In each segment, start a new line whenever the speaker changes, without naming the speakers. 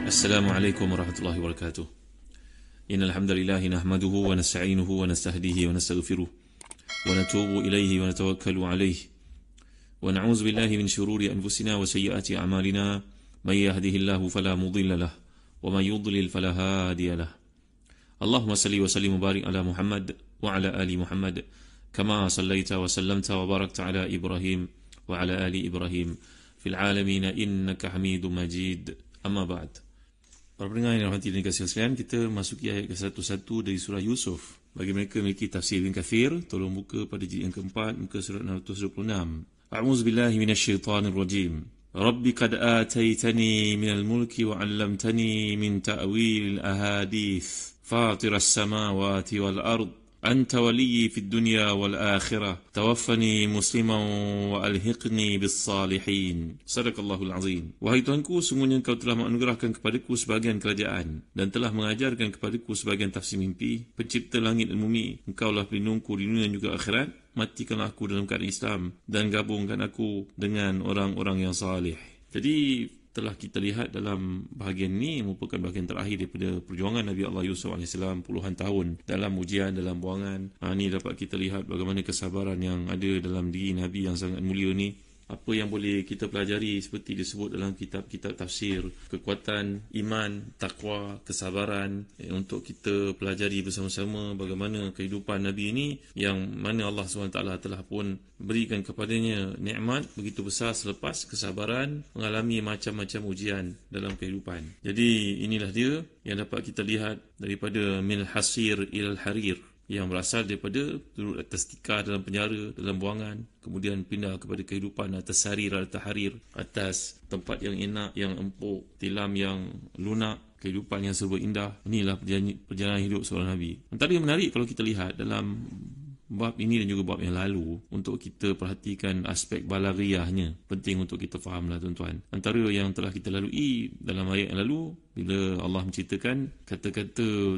السلام عليكم ورحمة الله وبركاته. إن الحمد لله نحمده ونستعينه ونستهديه ونستغفره ونتوب إليه ونتوكل عليه ونعوذ بالله من شرور أنفسنا وسيئات أعمالنا. من يهده الله فلا مضل له ومن يضلل فلا هادي له. اللهم صل وسلم وبارك على محمد وعلى آل محمد كما صليت وسلمت وباركت على إبراهيم وعلى آل إبراهيم في العالمين إنك حميد مجيد. أما بعد. Para pendengar yang dirahmati dan dikasihi sekalian, kita masuki ayat ke-101 dari surah Yusuf. Bagi mereka memiliki tafsir Ibn Kathir, tolong buka pada jilid yang keempat, muka surat 626. A'udzu billahi minasyaitonir rajim. Rabbi qad ataitani minal mulki wa 'allamtani min ta'wilil ahadits. Fatiras samawati wal ard. أنت ولي في الدنيا والآخرة توفني مسلما وألحقني بالصالحين. صدق الله العظيم. Wahai Tuhanku, sungguhnya Engkau telah menganugerahkan kepadaku sebahagian kerajaan dan telah mengajarkan kepadaku sebahagian tafsir mimpi. Pencipta langit dan bumi, Engkaulah pelindungku di dunia dan juga akhirat. Matikanlah aku dalam keadaan Islam dan gabungkan aku dengan orang-orang yang salih. Jadi telah kita lihat dalam bahagian ini merupakan bahagian terakhir daripada perjuangan Nabi Allah Yusuf AS puluhan tahun dalam ujian, dalam buangan. Ini dapat kita lihat bagaimana kesabaran yang ada dalam diri Nabi yang sangat mulia ni. Apa yang boleh kita pelajari seperti disebut dalam kitab-kitab tafsir, kekuatan iman, takwa, kesabaran, untuk kita pelajari bersama-sama bagaimana kehidupan Nabi ini yang mana Allah SWT telah pun berikan kepadanya nikmat begitu besar selepas kesabaran mengalami macam-macam ujian dalam kehidupan. Jadi inilah dia yang dapat kita lihat daripada min hasir ilal harir, yang berasal daripada duduk atas tikar dalam penjara, dalam buangan, kemudian pindah kepada kehidupan atas sarir atau tahrir, atas tempat yang enak, yang empuk, tilam yang lunak, kehidupan yang serba indah. Inilah perjalanan hidup seorang Nabi. Antara yang menarik kalau kita lihat dalam bab ini dan juga bab yang lalu, untuk kita perhatikan aspek balaghiahnya, penting untuk kita fahamlah tuan-tuan. Antara yang telah kita lalui dalam ayat yang lalu, bila Allah menceritakan kata-kata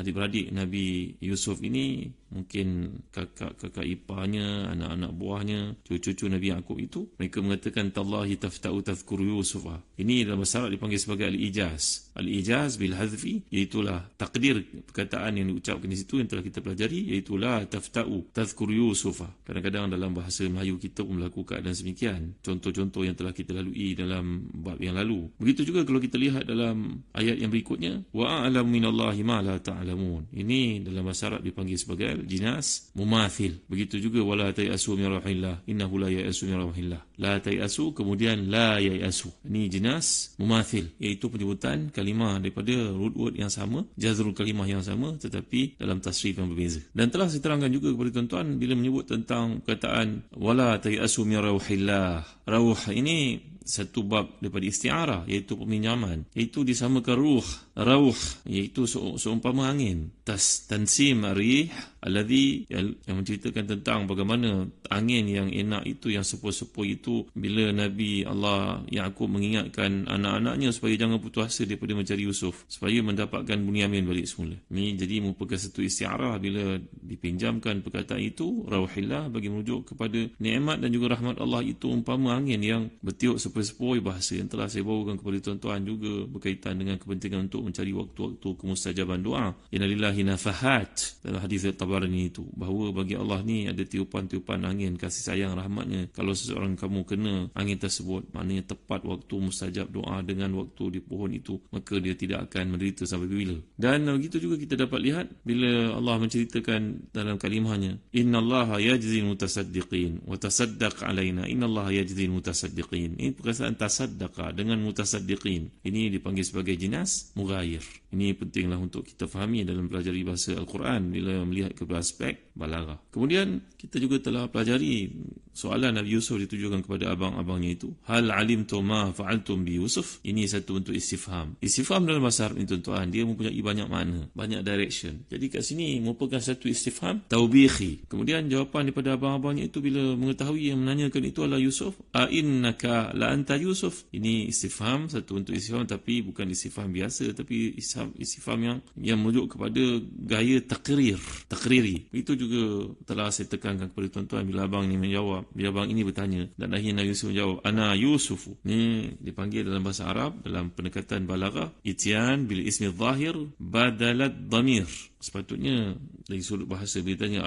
adik-beradik Nabi Yusuf ini, mungkin kakak iparnya, anak-anak buahnya, cucu-cucu Nabi Yaqub itu, mereka mengatakan tallahi tafta'u tadhkuru Yusufa. Ini dalam bahasa Arab dipanggil sebagai al-ijaz. Al-ijaz bil hadfi, iaitulah takdir perkataan yang diucapkan di situ yang telah kita pelajari, iaitu la tafta'u tadhkuru Yusufa. Kadang-kadang dalam bahasa Melayu kita pun berlaku keadaan semikian. Contoh-contoh yang telah kita lalui dalam bab yang lalu. Begitu juga kalau kita lihat dalam ayat yang berikutnya, wa a'lamu minallahi ma la ta'lamun. Ini dalam bahasa Arab dipanggil sebagai jinas mumathil. Begitu juga wala tayasu min rauhillah innahu la yayasu min rauhillah. La tayasu kemudian la yayasu. Ini jinas mumathil, iaitu penyebutan kalimah daripada root word yang sama, jazrul kalimah yang sama, tetapi dalam tasrif yang berbeza. Dan telah saya terangkan juga kepada tuan-tuan bila menyebut tentang perkataan wala tayasu min rauhillah. Rauh ini satu bab daripada isti'arah, iaitu peminjaman, iaitu disamakan ruh, rauh, iaitu seumpama angin. Tansim rih alladhi, yang menceritakan tentang bagaimana angin yang enak itu, yang sepoi-sepoi itu, bila Nabi Allah Yaqub mengingatkan anak-anaknya supaya jangan putus asa daripada mencari Yusuf, supaya mendapatkan Bunyamin balik semula. Ini jadi merupakan satu isti'arah bila dipinjamkan perkataan itu, rauhillah, bagi merujuk kepada nikmat dan juga rahmat Allah itu umpama angin yang bertiup sepoi-sepoi. Bahasa yang telah saya bawakan kepada tuan-tuan juga berkaitan dengan kepentingan untuk mencari waktu-waktu kemustajaban doa. Innalillahi nafahat, dalam hadis Tabarani itu, bahawa bagi Allah ni ada tiupan-tiupan angin kasih sayang rahmatnya. Kalau seseorang kamu kena angin tersebut, maknanya tepat waktu mustajab doa dengan waktu di pohon itu, maka dia tidak akan menderita sampai bila. Dan begitu juga kita dapat lihat bila Allah menceritakan dalam kalimahnya, innallaha yajzil mutasaddiqin wa tasaddaq alaina innallaha yajzil mutasaddiqin. Ini perkataan tasaddaqa dengan mutasaddiqin. Ini dipanggil sebagai jinas mughayir. Ini pentinglah untuk kita fahami dalam pelajari bahasa Al-Quran bila melihat ke aspek balaghah. Kemudian kita juga telah pelajari soalan Nabi Yusuf ditujukan kepada abang-abangnya itu, hal alimtum ma fa'altum bi Yusuf. Ini satu bentuk istifham. Istifham dalam bahasa Arab ini tuan-tuan, dia mempunyai banyak makna, banyak direction. Jadi kat sini merupakan satu istifham taubihi. Kemudian jawapan daripada abang-abangnya itu bila mengetahui yang menanyakan itu adalah Yusuf, a innaka la anta Yusuf. Ini istifham, satu bentuk istifham, tapi bukan istifham biasa, tapi istifham yang merujuk kepada gaya takriri. Itu juga telah saya tekankan kepada tuan-tuan bila abang ni menjawab menjawab, dia abang ini bertanya, dan akhirnya Nabi Yusuf menjawab, ana Yusufu. Ni dipanggil dalam bahasa Arab, dalam pendekatan balaghah, ityan bil ismi zahir badalat dhamir. Sepatutnya dari sudut bahasa bila tanya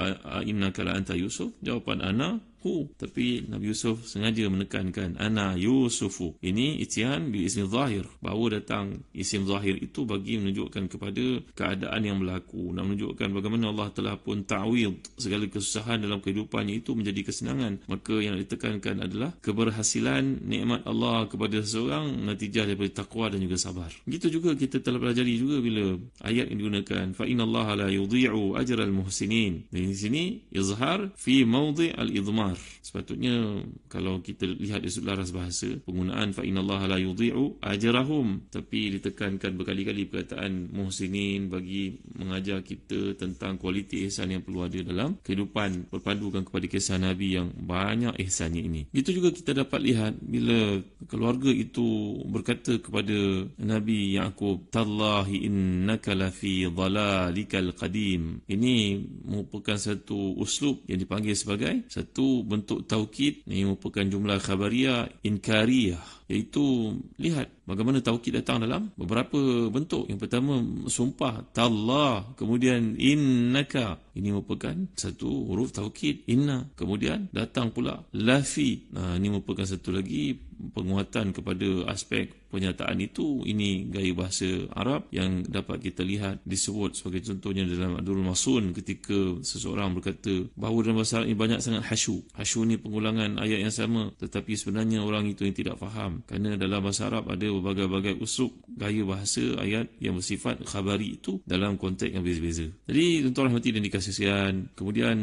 innaka la anta Yusuf, jawapan ana hu, tapi Nabi Yusuf sengaja menekankan ana Yusufu. Ini ityan bil ismi zahir, bahawa datang isim zahir itu bagi menunjukkan kepada keadaan yang berlaku, nak menunjukkan bagaimana Allah telah pun ta'wid segala kesusahan dalam kehidupannya itu menjadi kesenangan. Maka yang ditekankan adalah keberhasilan nikmat Allah kepada seseorang natijah daripada taqwa dan juga sabar. Begitu juga kita telah pelajari juga bila ayat yang digunakan fa innallaha la yudhi'u ajral muhsinin. Di sini izhar fi mawdi' al-idmar. Sepatutnya kalau kita lihat dari sudut laras bahasa, penggunaan fa innallaha la yudhi'u ajrahum, tapi ditekankan berkali-kali perkataan muhsinin bagi mengajar kita tentang kualiti ihsan yang perlu ada dalam kehidupan, berpandukan kepada kisah Nabi yang banyak ihsannya ini. Itu juga kita dapat lihat bila keluarga itu berkata kepada Nabi Yaqub, tallahi innaka lafi dhalalikal qadim. Ini merupakan satu uslub yang dipanggil sebagai satu bentuk taukid. Ini merupakan jumlah khabariyah inkariyah, iaitu lihat bagaimana taukid datang dalam beberapa bentuk. Yang pertama sumpah tallah, kemudian innaka, ini merupakan satu huruf taukid inna, kemudian datang pula lafi. Ini merupakan satu lagi penguatan kepada aspek pernyataan itu. Ini gaya bahasa Arab yang dapat kita lihat disebut sebagai contohnya dalam Adul Masun ketika seseorang berkata bahawa dalam bahasa Arab ini banyak sangat hasyu. Hasyu ni pengulangan ayat yang sama, tetapi sebenarnya orang itu yang tidak faham, kerana dalam bahasa Arab ada berbagai-bagai uslub gaya bahasa ayat yang bersifat khabari itu dalam konteks yang berbeza-beza. Jadi tuan-tuan rahmati dan dikasihan, kemudian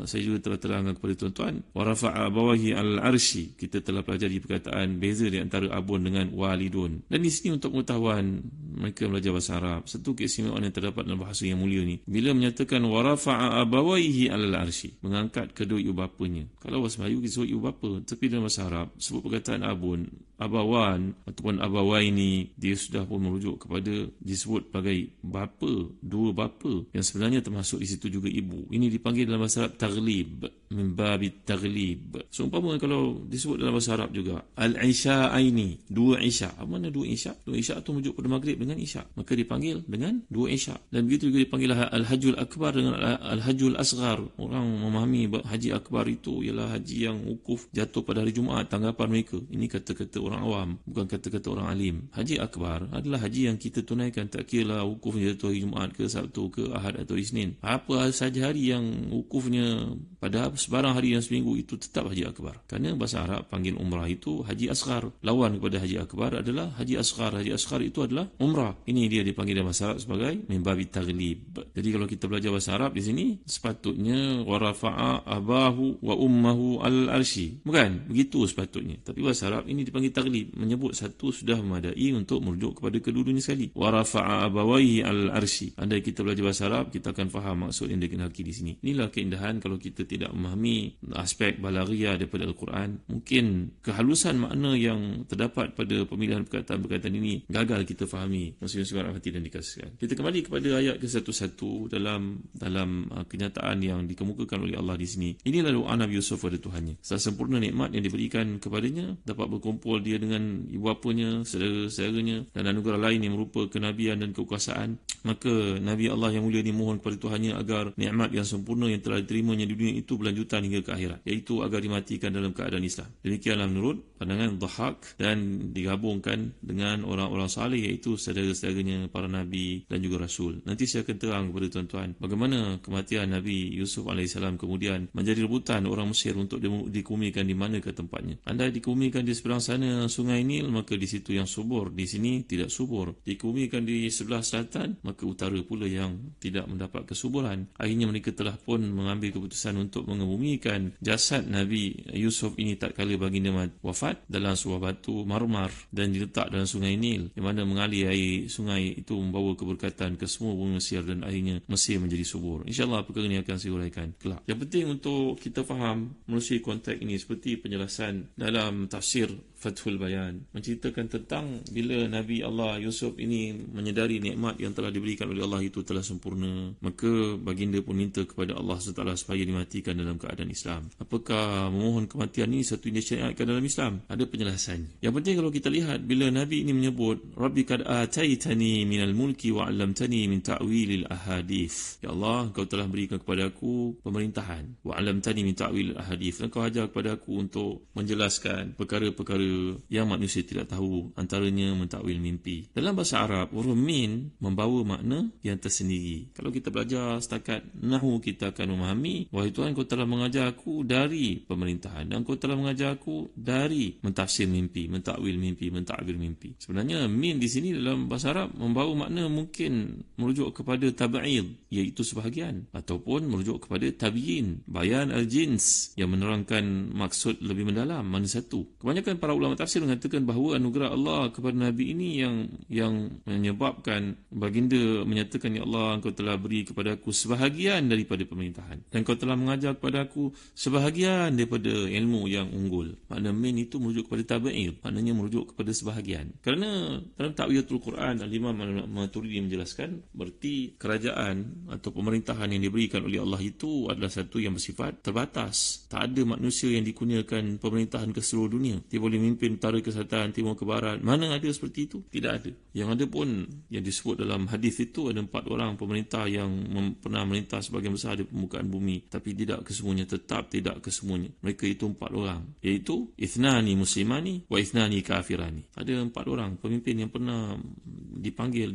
saya juga telah terangkan kepada tuan-tuan wa rafa'a abawahi al-arshi. Kita telah pelajari perkataan beza di antara abun dengan walidun. Dan di sini untuk pengetahuan mereka belajar bahasa Arab, satu keistimewaan yang terdapat dalam bahasa yang mulia ni, bila menyatakan wa rafa'a abawaihi al-arshi, mengangkat kedua ibu bapanya. Kalau bahasa Melayu kita sebut ibu bapa, tapi dalam bahasa Arab sebut perkataan abun, abawan ataupun abawaini, dia sudah pun merujuk kepada disebut sebagai bapa, dua bapa, yang sebenarnya termasuk di situ juga ibu. Ini dipanggil dalam bahasa Arab taghlib, min babit taghlib. Seumpama kalau disebut dalam bahasa Arab juga al-isya'aini, dua isya. Apa mana dua isya? Dua isya itu merujuk pada maghrib dengan isya, maka dipanggil dengan dua isya. Dan begitu juga dipanggil al-hajjul akbar dengan al-hajjul asghar. Orang memahami haji akbar itu ialah haji yang wukuf jatuh pada hari Jumaat, tanggapan mereka. Ini kata-kata orang awam, bukan kata-kata orang alim. Haji akbar adalah haji yang kita tunaikan, tak kira wukufnya jatuh hari Jumaat ke Sabtu ke Ahad atau Isnin. Apa saja hari yang wukufnya pada sebarang hari yang seminggu, itu tetap haji akbar. Kerana bahasa Arab panggil umrah itu haji asghar. Lawan kepada haji akbar adalah haji asghar. Haji asghar itu adalah umrah. Ini dia dipanggil dalam bahasa Arab sebagai min babit taghlib. Jadi kalau kita belajar bahasa Arab di sini, sepatutnya wa rafa'a abahu wa ummahu al-arshi. Bukan begitu sepatutnya. Tapi bahasa Arab ini dipanggil taglib, menyebut satu sudah memadai untuk merujuk kepada kedua-duanya sekali. Wa rafa'a abawaihi al-arshi. Andai kita belajar bahasa Arab, kita akan faham maksud yang dikehendaki di sini. Inilah keindahan kalau kita tidak memahami aspek balaghiyah daripada Al-Quran. Mungkin kehalusan makna yang terdapat pada pemilihan perkataan-perkataan ini gagal kita fahami. Muslim-muslimat rahmati dan dikasihan. Kita kembali kepada ayat ke-11 dalam kenyataan yang dikemukakan oleh Allah di sini. Inilah doa Nabi Yusuf kepada Tuhannya. Setelah sempurna nikmat yang diberikan kepadanya, dapat berkumpul dia dengan ibu bapanya, saudara-saudaranya, dan anugerah lain yang merupa kenabian dan kekuasaan, maka Nabi Allah yang mulia ini mohon kepada Tuhannya agar nikmat yang sempurna yang telah diterimanya di dunia itu berlanjutan hingga ke akhirat, iaitu agar dimatikan dalam keadaan Islam. Demikianlah menurut pandangan Dhahak, dan digabungkan dengan orang-orang saleh, iaitu saudara-saudaranya, para Nabi dan juga Rasul. Nanti saya akan terang kepada tuan-tuan bagaimana kematian Nabi Yusuf AS kemudian menjadi rebutan orang Mesir untuk dikumikan di mana ke tempatnya. Anda dikumikan di seberang sana sungai Nil, maka di situ yang subur, di sini tidak subur. Dikumikan di sebelah selatan, maka utara pula yang tidak mendapat kesuburan. Akhirnya mereka telah pun mengambil keputusan untuk mengebumikan jasad Nabi Yusuf ini tatkala baginda wafat dalam sebuah batu marmar dan diletak dalam sungai Nil, di mana mengalir air sungai itu membawa keberkatan ke semua bumi Mesir dan akhirnya Mesir menjadi subur. InsyaAllah perkara ini akan saya uraikan kelak. Yang penting untuk kita faham melalui konteks ini seperti penjelasan dalam tafsir Fathul Bayan, menceritakan tentang bila Nabi Allah Yusuf ini menyedari nikmat yang telah diberikan oleh Allah itu telah sempurna, maka baginda pun minta kepada Allah SWT supaya dimatikan dalam keadaan Islam. Apakah memohon kematian ini satu yang disyariatkan dalam Islam? Ada penjelasannya. Yang penting kalau kita lihat, bila Nabi ini menyebut Rabbi kad ataitani minal mulki wa 'allamtani min ta'wilil ahadith, ya Allah, Engkau telah berikan kepada aku pemerintahan, wa 'allamtani min ta'wilil ahadith, Engkau ajar kepada aku untuk menjelaskan perkara-perkara yang manusia tidak tahu, antaranya mentakwil mimpi. Dalam bahasa Arab, huruf min membawa makna yang tersendiri. Kalau kita belajar setakat nahwu, kita akan memahami, wahai Tuhan, Kau telah mengajar aku dari pemerintahan, dan Kau telah mengajar aku dari mentafsir mimpi, mentakwil mimpi, menta'bir mimpi. Sebenarnya min di sini dalam bahasa Arab membawa makna mungkin merujuk kepada tab'id, iaitu sebahagian, ataupun merujuk kepada tabyin, bayan al-jins, yang menerangkan maksud lebih mendalam, mana satu. Kebanyakan para ulama tafsir mengatakan bahawa anugerah Allah kepada Nabi ini yang menyebabkan baginda menyatakan, ya Allah, Engkau telah beri kepada aku sebahagian daripada pemerintahan, dan Engkau telah mengajar kepada aku sebahagian daripada ilmu yang unggul. Makna min itu merujuk kepada tab'id, maknanya merujuk kepada sebahagian. Kerana dalam ta'wiyatul Quran, Al-Imam Al-Maturidi menjelaskan, berarti kerajaan atau pemerintahan yang diberikan oleh Allah itu adalah satu yang bersifat terbatas. Tak ada manusia yang dikurniakan pemerintahan ke seluruh dunia. Dia boleh memimpin utara ke selatan, timur ke barat. Mana ada seperti itu? Tidak ada. Yang ada pun, yang disebut dalam hadis itu, ada 4 orang pemerintah yang pernah merintah sebagian besar di permukaan bumi. Tapi tidak kesemuanya, tetap tidak kesemuanya. Mereka itu 4 orang. Iaitu, ithnani muslimani wa ithnani kafirani. Ada 4 orang pemimpin yang pernah dipanggil,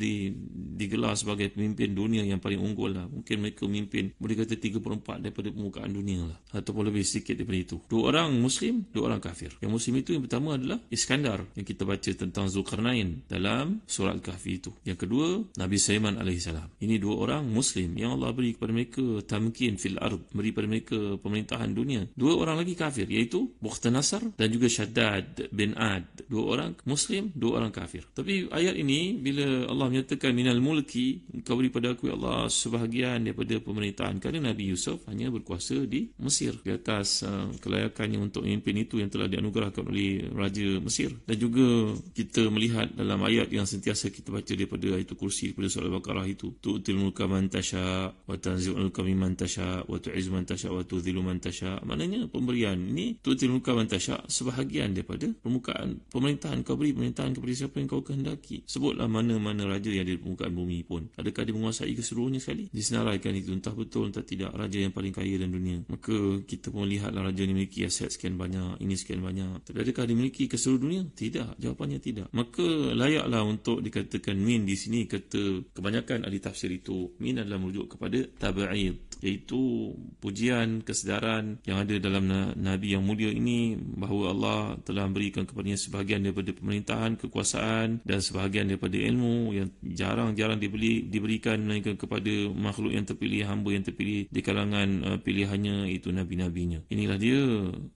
digelar sebagai pemimpin dunia yang paling unggul lah. Mungkin mereka memimpin, boleh kata 3/4 daripada permukaan dunia lah, ataupun lebih sedikit daripada itu. 2 orang Muslim, 2 orang kafir. Yang Muslim itu yang pertama adalah Iskandar, yang kita baca tentang Zulkarnain dalam surah Al-Kahfi itu. Yang kedua, Nabi Sulaiman alaihissalam. Ini 2 orang Muslim yang Allah beri kepada mereka tamkin fil ard, beri kepada mereka pemerintahan dunia. 2 orang lagi kafir, iaitu Bukhtanasar dan juga Shaddad bin Ad. 2 orang Muslim, 2 orang kafir. Tapi ayat ini, bila Allah menyatakan minal mulki, Engkau beri pada aku, ya Allah, sebahagian daripada pemerintahan, kerana Nabi Yusuf hanya berkuasa di Mesir, di atas kelayakannya untuk memimpin itu yang telah dianugerahkan oleh Raja Mesir. Dan juga kita melihat dalam ayat yang sentiasa kita baca daripada ayat kursi, daripada surah Al-Baqarah itu, tu'til mulka man tasha wa tanzi'ul mulka mimman tasha wa tu'izzu man tasha wa tudhillu man tasha. Maknanya pemberian ini, tu'til mulka man tasha, sebahagian daripada permukaan pemerintahan, Kau beri pemerintahan kepada siapa yang Kau kehendaki. Sebutlah mana-mana raja yang ada di permukaan bumi pun, adakah dia menguasai keseluruhnya sekali? Disenaraikan itu, entah betul entah tidak, raja yang paling kaya dalam dunia. Maka kita pun lihatlah, raja ini memiliki aset sekian banyak, ini sekian banyak. Tapi adakah dimiliki ke seluruh dunia? Tidak. Jawapannya tidak. Maka layaklah untuk dikatakan min di sini. Kata kebanyakan ahli tafsir itu, min adalah merujuk kepada tab'id, iaitu pujian, kesedaran yang ada dalam Nabi yang mulia ini, bahawa Allah telah memberikan kepadanya sebahagian daripada pemerintahan, kekuasaan, dan sebahagian daripada ilmu yang jarang-jarang diberikan melainkan kepada makhluk yang terpilih, hamba yang terpilih di kalangan pilihannya, itu Nabi-Nabinya. Inilah dia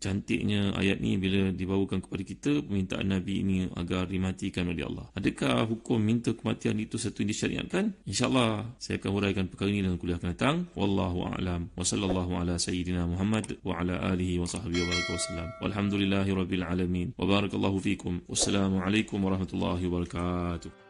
cantiknya ayat ni bila dibawakan kepada kita, permintaan Nabi ini agar dimatikan oleh Allah. Adakah hukum minta kematian itu satu yang disyariatkan? InsyaAllah saya akan huraikan perkara ini dalam kuliah akan datang. Wallahu a'lam. Wa sallallahu ala sayyidina Muhammad wa ala alihi wa sahbihi wa baraka wasallam. Walhamdulillahi rabbil alamin. Wa barakallahu fikum. Wassalamualaikum warahmatullahi wabarakatuh.